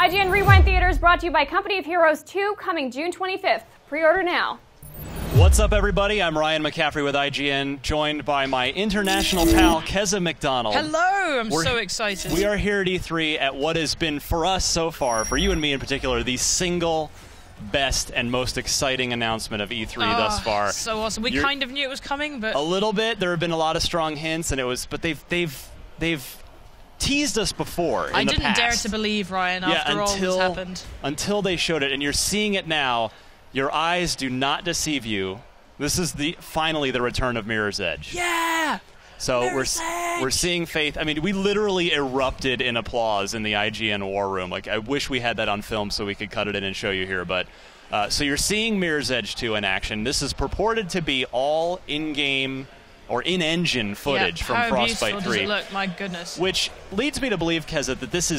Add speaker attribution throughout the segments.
Speaker 1: IGN Rewind Theaters, brought to you by Company of Heroes 2, coming June 25th. Pre-order now.
Speaker 2: What's up, everybody? I'm Ryan McCaffrey with IGN, joined by my international pal, Keza McDonald.
Speaker 3: Hello! I'm so excited.
Speaker 2: We are here at E3 at what has been, for us so far, for you and me in particular, the single best and most exciting announcement of E3 thus far.
Speaker 3: So awesome. We kind of knew it was coming, but...
Speaker 2: A little bit. There have been a lot of strong hints, and it was... But they've teased us before in the past.
Speaker 3: I didn't dare to believe, Ryan, after all that's happened.
Speaker 2: Until they showed it, and you're seeing it now. Your eyes do not deceive you. This is finally the return of Mirror's Edge.
Speaker 3: Yeah!
Speaker 2: So we're seeing Faith. I mean, we literally erupted in applause in the IGN War Room. Like, I wish we had that on film so we could cut it in and show you here. But so you're seeing Mirror's Edge 2 in action. This is purported to be all in-game or in-engine footage from Frostbite 3.
Speaker 3: How beautiful does it look? My goodness. Which
Speaker 2: leads me to believe, Keza, that this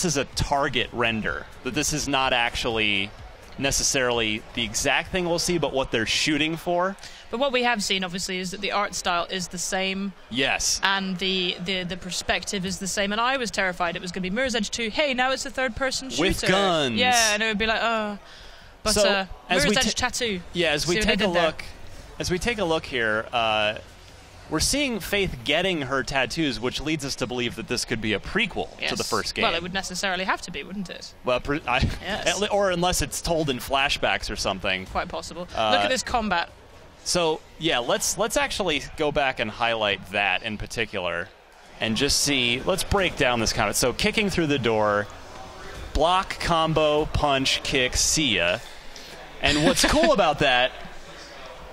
Speaker 2: is a target render. That this is not actually necessarily the exact thing we'll see, but what they're shooting for.
Speaker 3: But what we have seen, obviously, is that the art style is the same.
Speaker 2: Yes.
Speaker 3: And the perspective is the same. And I was terrified it was going to be Mirror's Edge 2. Hey, now it's a third-person shooter.
Speaker 2: With guns.
Speaker 3: Yeah, and it would be like, oh. But
Speaker 2: so,
Speaker 3: Mirror's Edge Tattoo.
Speaker 2: Yeah, as we take a look here, we're seeing Faith getting her tattoos, which leads us to believe that this could be a prequel to the first game.
Speaker 3: Well, it would necessarily have to be, wouldn't it?
Speaker 2: Well,
Speaker 3: yes.
Speaker 2: Or unless it's told in flashbacks or something.
Speaker 3: Quite possible. Look at this combat.
Speaker 2: So, yeah, let's actually go back and highlight that in particular and just see. Let's break down this combat. So, kicking through the door, block, combo, punch, kick, see ya. And what's cool about that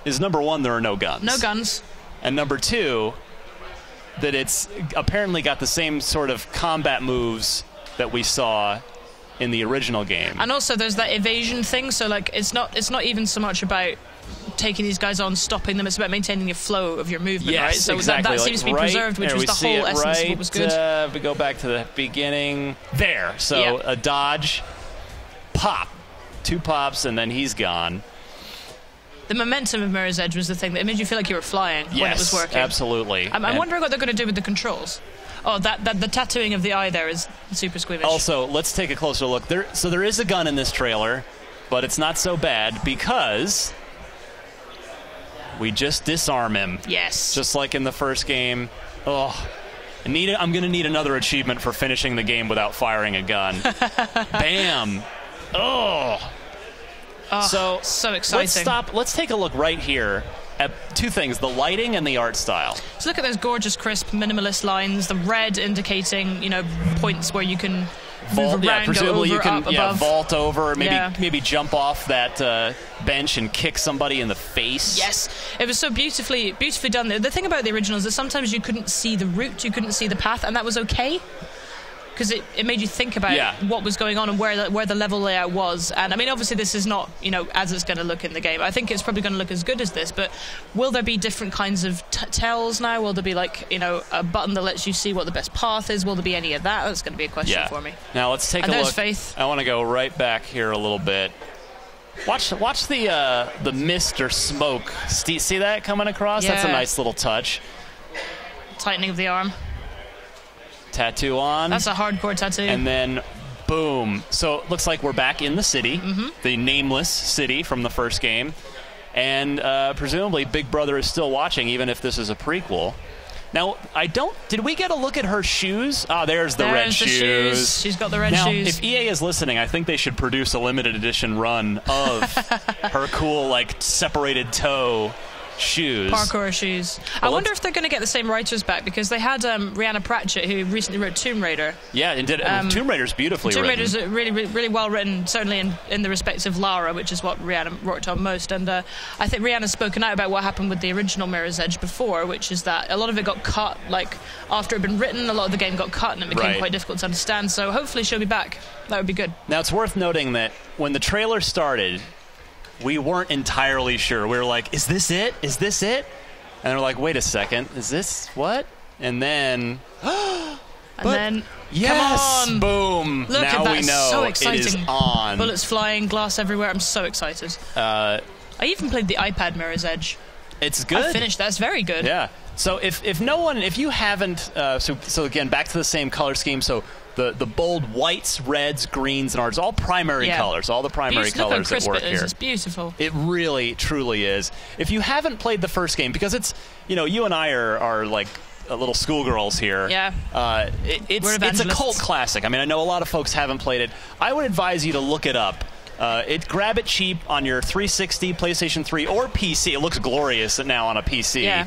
Speaker 2: is, number one, there are no guns.
Speaker 3: No guns.
Speaker 2: And number two, that it's apparently got the same sort of combat moves that we saw in the original game.
Speaker 3: And also there's that evasion thing, so like it's not even so much about taking these guys on, stopping them, it's about maintaining your flow of your movement, right? So
Speaker 2: exactly.
Speaker 3: that seems to be preserved, which was the whole essence of what was good.
Speaker 2: We go back to the beginning. There. So a dodge, pop. 2 pops, and then he's gone.
Speaker 3: The momentum of Mirror's Edge was the thing that made you feel like you were flying when it was working.
Speaker 2: Absolutely.
Speaker 3: I'm wondering what they're going to do with the controls. Oh, the tattooing of the eye there is super squeamish.
Speaker 2: Also, let's take a closer look. So there is a gun in this trailer, but it's not so bad because we just disarm him.
Speaker 3: Yes.
Speaker 2: Just like in the first game. Oh, I'm going to need another achievement for finishing the game without firing a gun. Bam. Oh.
Speaker 3: Oh, so exciting.
Speaker 2: Let's take a look right here at two things, the lighting and the art style.
Speaker 3: So look at those gorgeous, crisp, minimalist lines, the red indicating, points where you can move around,
Speaker 2: presumably
Speaker 3: go over,
Speaker 2: you can
Speaker 3: up, above.
Speaker 2: vault over, maybe jump off that bench and kick somebody in the face.
Speaker 3: Yes, it was so beautifully done. The thing about the original is that sometimes you couldn't see the route, you couldn't see the path, and that was okay. Because it made you think about what was going on and where the level layout was. And I mean, obviously this is not, as it's going to look in the game. I think it's probably going to look as good as this, but will there be different kinds of tells now? Will there be a button that lets you see what the best path is? Will there be any of that? That's going to be a question for me.
Speaker 2: Now let's take a look.
Speaker 3: Faith.
Speaker 2: I want to go right back here a little bit. Watch the mist or smoke. See that coming across?
Speaker 3: Yeah.
Speaker 2: That's a nice little touch.
Speaker 3: Tightening of the arm.
Speaker 2: Tattoo on.
Speaker 3: That's a hardcore tattoo.
Speaker 2: And then, boom. So it looks like we're back in the city, the nameless city from the first game. And presumably Big Brother is still watching, even if this is a prequel. Now, did we get a look at her shoes? Ah, there's the red shoes.
Speaker 3: She's got the red
Speaker 2: Now,
Speaker 3: shoes.
Speaker 2: if EA is listening, I think they should produce a limited edition run of her cool, separated toe shoes.
Speaker 3: Parkour shoes. I wonder if they're going to get the same writers back, because they had Rhianna Pratchett, who recently wrote Tomb Raider.
Speaker 2: Yeah, and did Tomb Raider's beautifully written.
Speaker 3: Tomb Raider's really, really well written, certainly in the respects of Lara, which is what Rhianna worked on most. And I think Rhianna's spoken out about what happened with the original Mirror's Edge before, which is that a lot of it got cut, after it had been written, a lot of the game got cut and it became quite difficult to understand. So hopefully she'll be back. That would be good. Now,
Speaker 2: it's worth noting that when the trailer started, we weren't entirely sure. We were like, is this it? Is this it? And they're like, wait a second, is this what? And then...
Speaker 3: yes,
Speaker 2: come on! Boom!
Speaker 3: Look
Speaker 2: now
Speaker 3: at that.
Speaker 2: We know
Speaker 3: so exciting.
Speaker 2: It is on.
Speaker 3: Bullets flying, glass everywhere. I'm so excited. I even played the iPad Mirror's Edge.
Speaker 2: It's good.
Speaker 3: I finished that. It's very good.
Speaker 2: Yeah. So if you haven't, so again, back to the same color scheme. So The bold whites, reds, greens, and orange, all primary colors, all the primary colors that work here.
Speaker 3: It's beautiful.
Speaker 2: It really, truly is. If you haven't played the first game, because it's, you and I are like little schoolgirls here.
Speaker 3: Yeah.
Speaker 2: It's a cult classic. I mean, I know a lot of folks haven't played it. I would advise you to look it up. Grab it cheap on your 360, PlayStation 3, or PC. It looks glorious now on a PC.
Speaker 3: Yeah.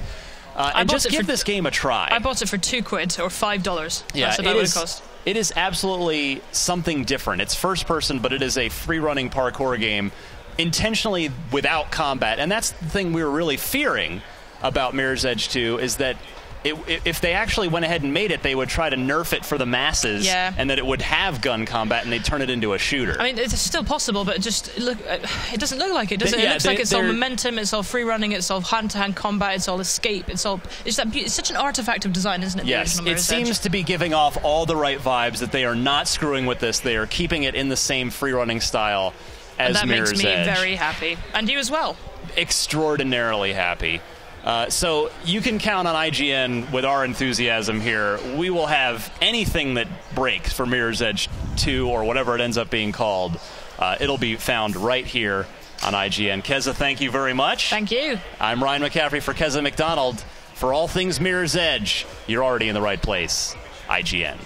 Speaker 2: And just give this game a try.
Speaker 3: I bought it for £2 or $5.
Speaker 2: Yeah,
Speaker 3: that's about what it cost.
Speaker 2: It is absolutely something different. It's first person, but it is a free-running parkour game intentionally without combat. And that's the thing we were really fearing about Mirror's Edge 2, is that if they actually went ahead and made it, they would try to nerf it for the masses, and that it would have gun combat, and they'd turn it into a shooter.
Speaker 3: I mean, it's still possible, but just look, it doesn't look like it, does it? It looks like it's all momentum, it's all free running, it's all hand-to-hand combat, it's all escape, it's such an artifact of design, isn't it?
Speaker 2: Yes, it seems to be giving off all the right vibes, that they are not screwing with this. They are keeping it in the same free-running style as Mirror's Edge.
Speaker 3: And that makes me very happy. And you as well.
Speaker 2: Extraordinarily happy. So you can count on IGN with our enthusiasm here. We will have anything that breaks for Mirror's Edge 2 or whatever it ends up being called. It'll be found right here on IGN. Keza, thank you very much.
Speaker 3: Thank you.
Speaker 2: I'm Ryan McCaffrey for Keza McDonald. For all things Mirror's Edge, you're already in the right place. IGN.